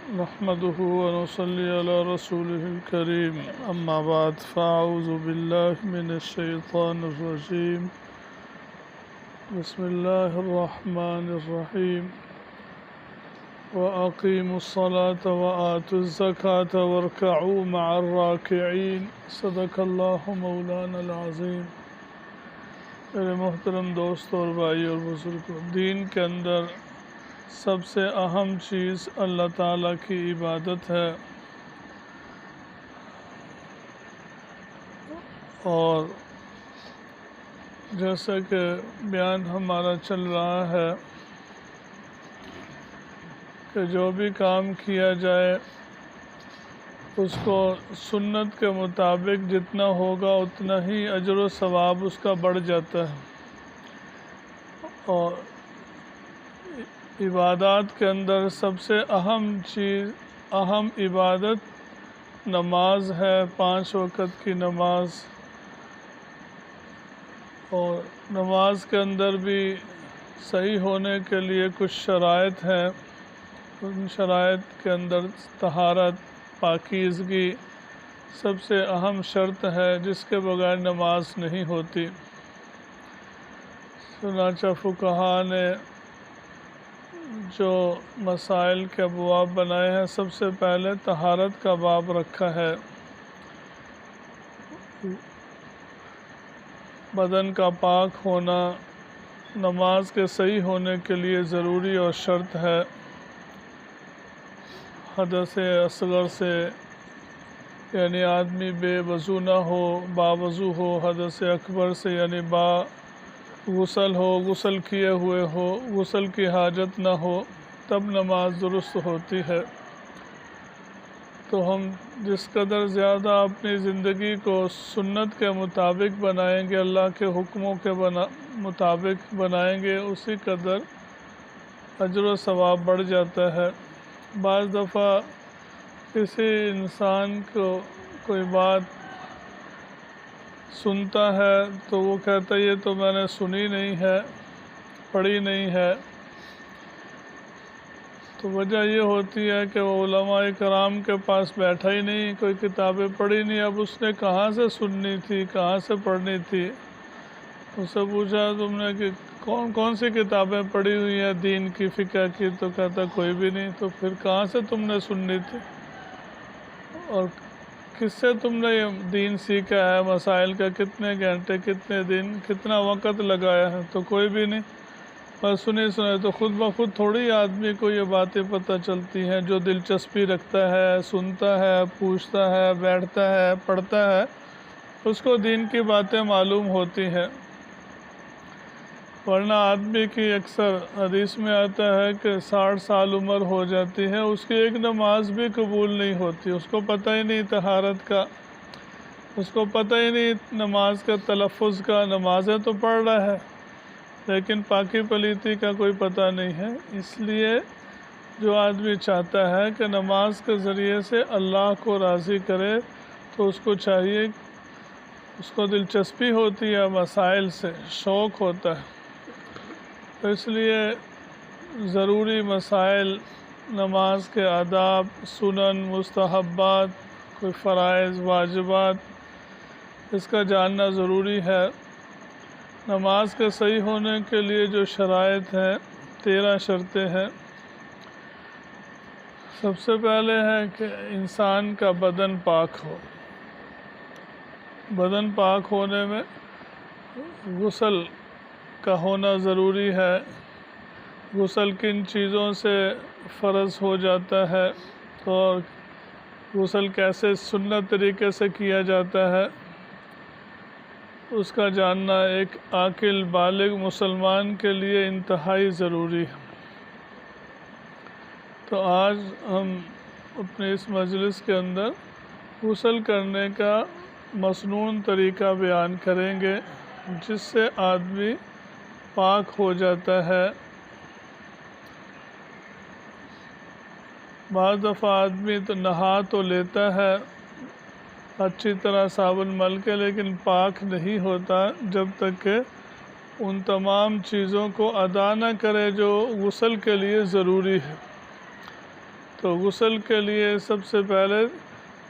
نحمده ونصلي على رسوله الكريم أما بعد فأعوذ بالله من الشيطان الرجيم بسم الله الرحمن الرحيم وأقيموا الصلاة وآتوا الزكاة واركعوا مع الراكعين صدق الله مولانا العظيم۔ میرے محترم دوست اور بھائی اور بزرگوں، دین کے اندر سب سے اہم چیز اللہ تعالیٰ کی عبادت ہے، اور جیسا کہ بیان ہمارا چل رہا ہے کہ جو بھی کام کیا جائے اس کو سنت کے مطابق جتنا ہوگا اتنا ہی اجر و ثواب اس کا بڑھ جاتا ہے۔ اور عبادات کے اندر سب سے اہم عبادت نماز ہے، 5 وقت کی نماز۔ اور نماز کے اندر بھی صحیح ہونے کے لیے کچھ شرائط ہیں، ان شرائط کے اندر طہارت، پاکیزگی سب سے اہم شرط ہے، جس کے بغیر نماز نہیں ہوتی۔ چنانچہ فقہا نے جو مسائل کے ابواب بنائے ہیں، سب سے پہلے طہارت کا باب رکھا ہے۔ بدن کا پاک ہونا نماز کے صحیح ہونے کے لیے ضروری اور شرط ہے۔ حدث اصغر سے یعنی آدمی بے وضو نہ ہو، باوضو ہو، حدث اکبر سے یعنی با غسل ہو، غسل کیے ہوئے ہو، غسل کی حاجت نہ ہو، تب نماز درست ہوتی ہے۔ تو ہم جس قدر زیادہ اپنی زندگی کو سنت کے مطابق بنائیں گے، اللہ کے حکموں کے مطابق بنائیں گے، اسی قدر اجر و ثواب بڑھ جاتا ہے۔ بعض دفعہ کسی انسان کو کوئی بات سنتا ہے تو وہ کہتا ہے یہ تو میں نے سنی نہیں ہے، پڑھی نہیں ہے۔ تو وجہ یہ ہوتی ہے کہ وہ علماء کرام کے پاس بیٹھا ہی نہیں، کوئی کتابیں پڑھی نہیں، اب اس نے کہاں سے سننی تھی، کہاں سے پڑھنی تھی۔ اس سے پوچھا تم نے کہ کون سی کتابیں پڑھی ہوئی ہیں دین کی، فقہ کی؟ تو کہتا کوئی بھی نہیں۔ تو پھر کہاں سے تم نے سننی تھی، اور کس سے تم نے یہ دین سیکھا ہے؟ مسائل کا کتنے گھنٹے، کتنے دن، کتنا وقت لگایا ہے؟ تو کوئی بھی نہیں، بس سنے تو خود بخود تھوڑی آدمی کو یہ باتیں پتہ چلتی ہیں۔ جو دلچسپی رکھتا ہے، سنتا ہے، پوچھتا ہے، بیٹھتا ہے، پڑھتا ہے، اس کو دین کی باتیں معلوم ہوتی ہیں۔ ورنہ آدمی کی اکثر حدیث میں آتا ہے کہ 60 سال عمر ہو جاتی ہے، اس کی ایک نماز بھی قبول نہیں ہوتی، اس کو پتہ ہی نہیں طہارت کا، اس کو پتہ ہی نہیں نماز کا تلفظ کا۔ نمازیں تو پڑھ رہا ہے لیکن پاکی پلیتی کا کوئی پتہ نہیں ہے۔ اس لیے جو آدمی چاہتا ہے کہ نماز کے ذریعے سے اللہ کو راضی کرے، تو اس کو چاہیے، اس کو دلچسپی ہوتی ہے مسائل سے، شوق ہوتا ہے، تو اس لیے ضروری مسائل، نماز کے آداب، سنن، مستحبات، کوئی فرائض، واجبات، اس کا جاننا ضروری ہے۔ نماز کے صحیح ہونے کے لیے جو شرائط ہیں، 13 شرطیں ہیں۔ سب سے پہلے ہے کہ انسان کا بدن پاک ہو۔ بدن پاک ہونے میں غسل کا ہونا ضروری ہے۔ غسل کن چیزوں سے فرض ہو جاتا ہے، اور غسل کیسے سنت طریقے سے کیا جاتا ہے، اس کا جاننا ایک عاقل بالغ مسلمان کے لیے انتہائی ضروری ہے۔ تو آج ہم اپنے اس مجلس کے اندر غسل کرنے کا مسنون طریقہ بیان کریں گے، جس سے آدمی پاک ہو جاتا ہے۔ بعض دفعہ آدمی تو نہا تو لیتا ہے اچھی طرح صابن مل کے، لیکن پاک نہیں ہوتا جب تک کہ ان تمام چیزوں کو ادا نہ کرے جو غسل کے لیے ضروری ہے۔ تو غسل کے لیے سب سے پہلے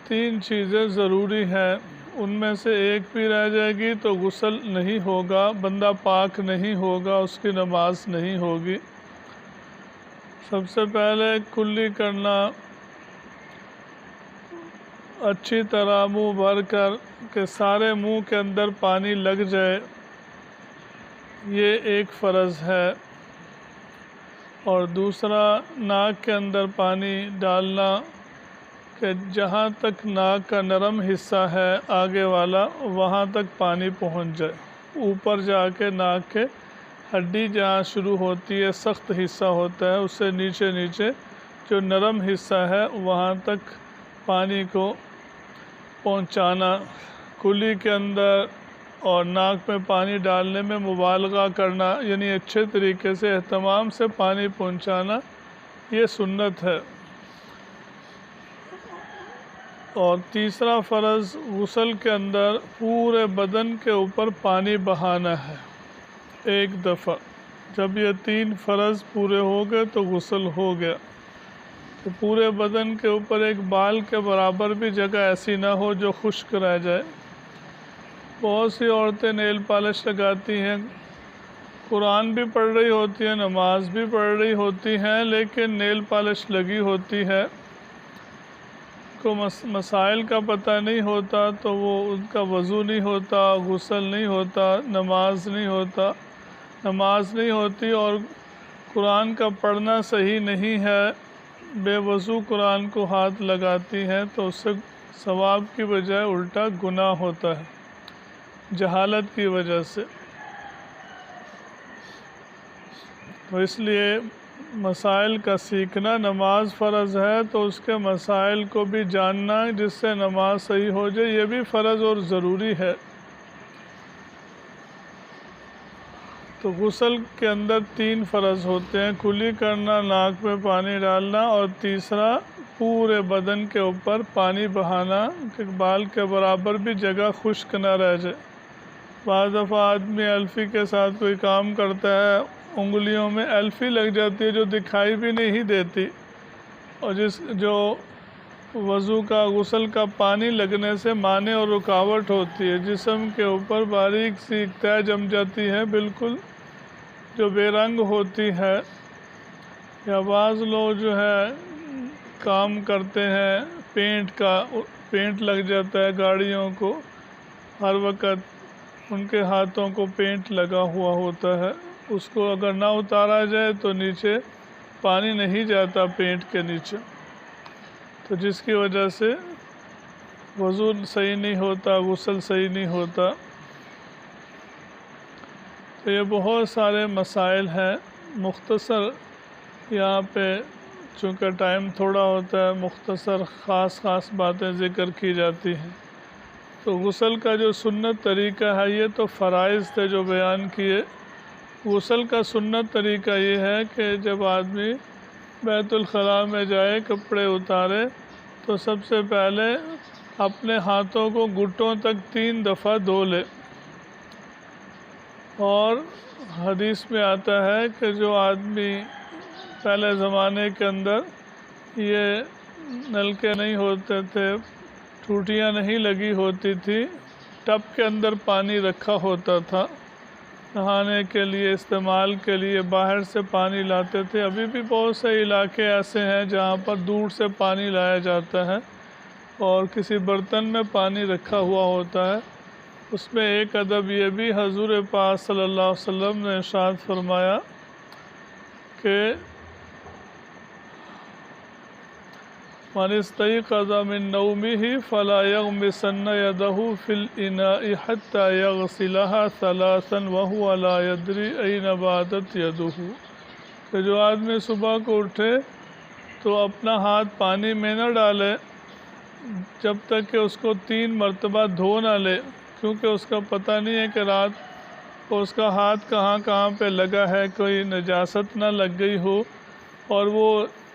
3 چیزیں ضروری ہیں، ان میں سے ایک بھی رہ جائے گی تو غسل نہیں ہوگا، بندہ پاک نہیں ہوگا، اس کی نماز نہیں ہوگی۔ سب سے پہلے کلی کرنا، اچھی طرح منہ بھر کر کہ سارے منہ کے اندر پانی لگ جائے، یہ ایک فرض ہے۔ اور دوسرا ناک کے اندر پانی ڈالنا کہ جہاں تک ناک کا نرم حصہ ہے آگے والا وہاں تک پانی پہنچ جائے، اوپر جا کے ناک کے ہڈی جہاں شروع ہوتی ہے سخت حصہ ہوتا ہے، اس سے نیچے نیچے جو نرم حصہ ہے وہاں تک پانی کو پہنچانا۔ کلی کے اندر اور ناک میں پانی ڈالنے میں مبالغہ کرنا، یعنی اچھے طریقے سے اہتمام سے پانی پہنچانا، یہ سنت ہے۔ اور تیسرا فرض غسل کے اندر پورے بدن کے اوپر پانی بہانا ہے ایک دفعہ۔ جب یہ 3 فرض پورے ہو گئے تو غسل ہو گیا۔ تو پورے بدن کے اوپر ایک بال کے برابر بھی جگہ ایسی نہ ہو جو خشک رہ جائے۔ بہت سی عورتیں نیل پالش لگاتی ہیں، قرآن بھی پڑھ رہی ہوتی ہیں، نماز بھی پڑھ رہی ہوتی ہیں، لیکن نیل پالش لگی ہوتی ہے، کو مسائل کا پتہ نہیں ہوتا تو وہ ان کا وضو نہیں ہوتا، غسل نہیں ہوتا، نماز نہیں ہوتی، اور قرآن کا پڑھنا صحیح نہیں ہے، بے وضو قرآن کو ہاتھ لگاتی ہیں تو اس سے ثواب کی بجائے الٹا گناہ ہوتا ہے جہالت کی وجہ سے۔ تو اس لیے مسائل کا سیکھنا، نماز فرض ہے تو اس کے مسائل کو بھی جاننا جس سے نماز صحیح ہو جائے، یہ بھی فرض اور ضروری ہے۔ تو غسل کے اندر 3 فرض ہوتے ہیں، کلی کرنا، ناک میں پانی ڈالنا، اور تیسرا پورے بدن کے اوپر پانی بہانا کہ بال کے برابر بھی جگہ خشک نہ رہ جائے۔ بعض دفعہ آدمی ایلفی کے ساتھ کوئی کام کرتا ہے، انگلیوں میں ایلفی لگ جاتی ہے جو دکھائی بھی نہیں دیتی، اور جو وضو کا غسل کا پانی لگنے سے مانع اور رکاوٹ ہوتی ہے، جسم کے اوپر باریک سی تہ جم جاتی ہے بالکل جو بے رنگ ہوتی ہے۔ یا بعض لوگ جو ہے کام کرتے ہیں پینٹ لگ جاتا ہے گاڑیوں کو، ہر وقت ان کے ہاتھوں کو پینٹ لگا ہوا ہوتا ہے، اس کو اگر نہ اتارا جائے تو نیچے پانی نہیں جاتا پینٹ کے نیچے، تو جس کی وجہ سے وضو صحیح نہیں ہوتا، غسل صحیح نہیں ہوتا۔ تو یہ بہت سارے مسائل ہیں، مختصر یہاں پہ چونکہ ٹائم تھوڑا ہوتا ہے مختصر خاص باتیں ذکر کی جاتی ہیں۔ تو غسل کا جو سنت طریقہ ہے، یہ تو فرائض تھے جو بیان کیے۔ غسل کا سنت طریقہ یہ ہے کہ جب آدمی بیت الخلاء میں جائے کپڑے اتارے تو سب سے پہلے اپنے ہاتھوں کو گھٹنوں تک 3 دفعہ دھو لے۔ اور حدیث میں آتا ہے کہ جو آدمی پہلے زمانے کے اندر یہ نلکے نہیں ہوتے تھے، ٹوٹیاں نہیں لگی ہوتی تھی، ٹب کے اندر پانی رکھا ہوتا تھا نہانے کے لیے، استعمال کے لیے باہر سے پانی لاتے تھے۔ ابھی بھی بہت سے علاقے ایسے ہیں جہاں پر دور سے پانی لایا جاتا ہے اور کسی برتن میں پانی رکھا ہوا ہوتا ہے۔ اس میں ایک ادب یہ بھی حضور پاک صلی اللہ علیہ وسلم نے ارشاد فرمایا کہ من استيقظ من نومه فلا يغمسن يده في الإناء حتى يغسلها 3 وهو لا يدري أين باتت يده، کہ جو آدمی صبح کو اٹھے تو اپنا ہاتھ پانی میں نہ ڈالے جب تک کہ اس کو 3 مرتبہ دھو نہ لے، کیونکہ اس کا پتہ نہیں ہے کہ رات کو اس کا ہاتھ کہاں پہ لگا ہے، کوئی نجاست نہ لگ گئی ہو، اور وہ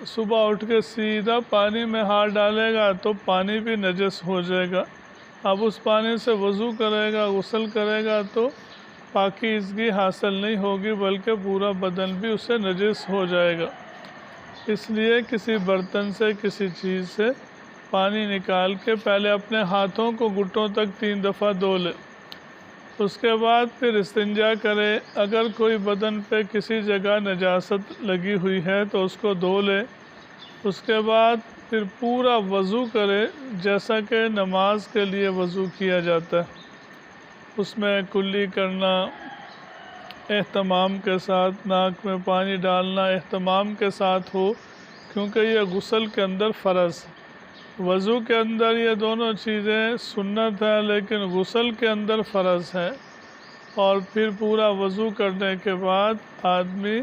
صبح اٹھ کے سیدھا پانی میں ہاتھ ڈالے گا تو پانی بھی نجس ہو جائے گا۔ اب اس پانی سے وضو کرے گا، غسل کرے گا تو پاکیزگی حاصل نہیں ہوگی، بلکہ پورا بدن بھی اس سے نجس ہو جائے گا۔ اس لیے کسی برتن سے کسی چیز سے پانی نکال کے پہلے اپنے ہاتھوں کو گھٹنوں تک 3 دفعہ دھو لے، اس کے بعد پھر استنجا کرے۔ اگر کوئی بدن پہ کسی جگہ نجاست لگی ہوئی ہے تو اس کو دھو لے، اس کے بعد پھر پورا وضو کرے جیسا کہ نماز کے لیے وضو کیا جاتا ہے۔ اس میں کلی کرنا اہتمام کے ساتھ، ناک میں پانی ڈالنا اہتمام کے ساتھ ہو، کیونکہ یہ غسل کے اندر فرض ہے۔ وضو کے اندر یہ دونوں چیزیں سنت ہے، لیکن غسل کے اندر فرض ہے۔ اور پھر پورا وضو کرنے کے بعد آدمی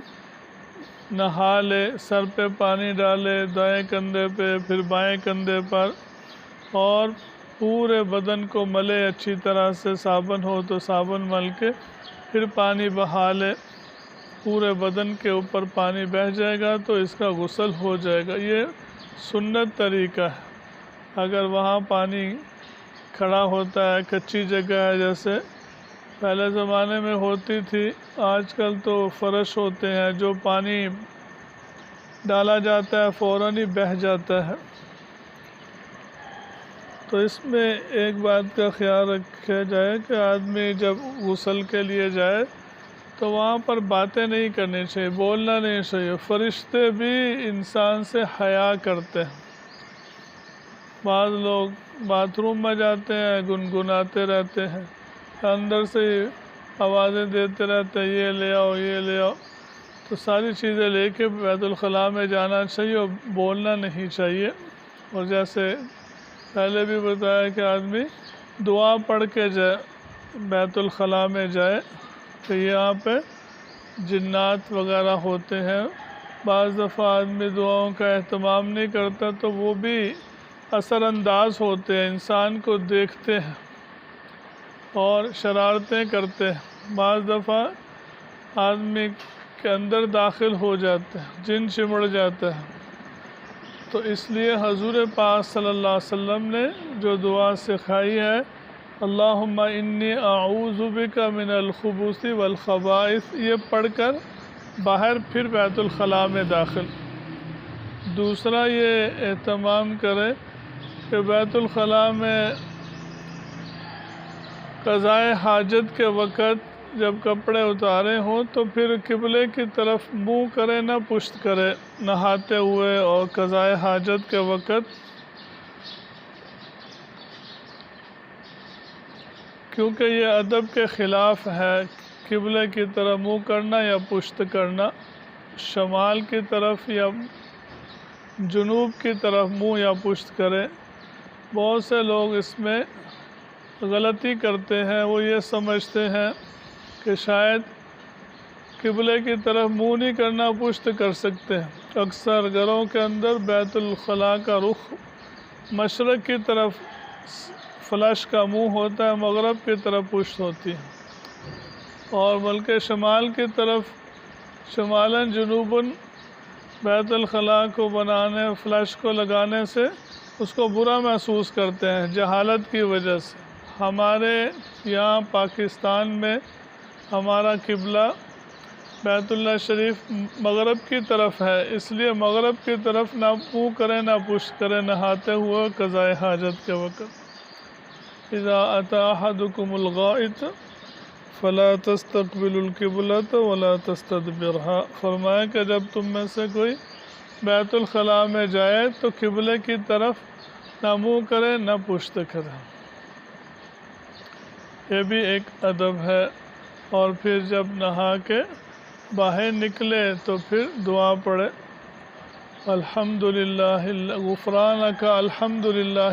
نہا لے، سر پہ پانی ڈالے، دائیں کندھے پہ پھر بائیں کندھے پر، اور پورے بدن کو ملے اچھی طرح سے، صابن ہو تو صابن مل کے پھر پانی بہا لے۔ پورے بدن کے اوپر پانی بہہ جائے گا تو اس کا غسل ہو جائے گا۔ یہ سنت طریقہ ہے۔ اگر وہاں پانی کھڑا ہوتا ہے، کچی جگہ ہے جیسے پہلے زمانے میں ہوتی تھی، آج کل تو فرش ہوتے ہیں، جو پانی ڈالا جاتا ہے فوراً ہی بہہ جاتا ہے۔ تو اس میں ایک بات کا خیال رکھا جائے کہ آدمی جب غسل کے لیے جائے تو وہاں پر باتیں نہیں کرنی چاہیے، بولنا نہیں چاہیے۔ فرشتے بھی انسان سے حیا کرتے ہیں۔ بعض لوگ باتھ روم میں جاتے ہیں، گنگناتے رہتے ہیں، اندر سے آوازیں دیتے رہتے ہیں، یہ لے آؤ یہ لے آؤ۔ تو ساری چیزیں لے کے بیت الخلاء میں جانا چاہیے اور بولنا نہیں چاہیے۔ اور جیسے پہلے بھی بتایا کہ آدمی دعا پڑھ کے جائے، بیت الخلاء میں جائے، کہ یہاں پہ جنات وغیرہ ہوتے ہیں۔ بعض دفعہ آدمی دعاؤں کا اہتمام نہیں کرتا تو وہ بھی اثر انداز ہوتے ہیں، انسان کو دیکھتے ہیں اور شرارتیں کرتے ہیں۔ بعض دفعہ آدمی کے اندر داخل ہو جاتے ہیں، جن چمڑ جاتا ہے۔ تو اس لیے حضور پاک صلی اللہ علیہ وسلم نے جو دعا سکھائی ہے، اللہم انی اعوذ بک من الخبث والخبائث، یہ پڑھ کر باہر پھر بیت الخلاء میں داخل۔ دوسرا یہ اہتمام کرے کہ بیت الخلاء میں قضائے حاجت کے وقت جب کپڑے اتارے ہوں تو پھر قبلے کی طرف منہ کرے، نہ پشت کرے، نہاتے ہوئے اور قضائے حاجت کے وقت، کیونکہ یہ ادب کے خلاف ہے قبلے کی طرف منہ کرنا یا پشت کرنا۔ شمال کی طرف یا جنوب کی طرف منہ یا پشت کرے۔ بہت سے لوگ اس میں غلطی کرتے ہیں، وہ یہ سمجھتے ہیں کہ شاید قبلے کی طرف منہ نہیں کرنا، پشت کر سکتے ہیں۔ اکثر گھروں کے اندر بیت الخلاء کا رخ مشرق کی طرف فلش کا منہ ہوتا ہے، مغرب کی طرف پشت ہوتی ہے، اور بلکہ شمال کی طرف شمالاً جنوباً بیت الخلاء کو بنانے، فلش کو لگانے سے اس کو برا محسوس کرتے ہیں جہالت کی وجہ سے۔ ہمارے یہاں پاکستان میں ہمارا قبلہ بیت اللہ شریف مغرب کی طرف ہے، اس لیے مغرب کی طرف نہ منہ کرے نہ پشت کرے نہاتے ہوئے قضائے حاجت کے وقت۔ اذا اتى احدكم الغائط فلا تستقبلوا القبلة ولا تستدبرها، فرمایا کہ جب تم میں سے کوئی بیت الخلاء میں جائے تو قبلے کی طرف نہ منہ کرے نہ پشت کرے۔ یہ بھی ایک ادب ہے۔ اور پھر جب نہا کے باہر نکلے تو پھر دعا پڑھے، الحمدللہ غفرانک الحمدللہ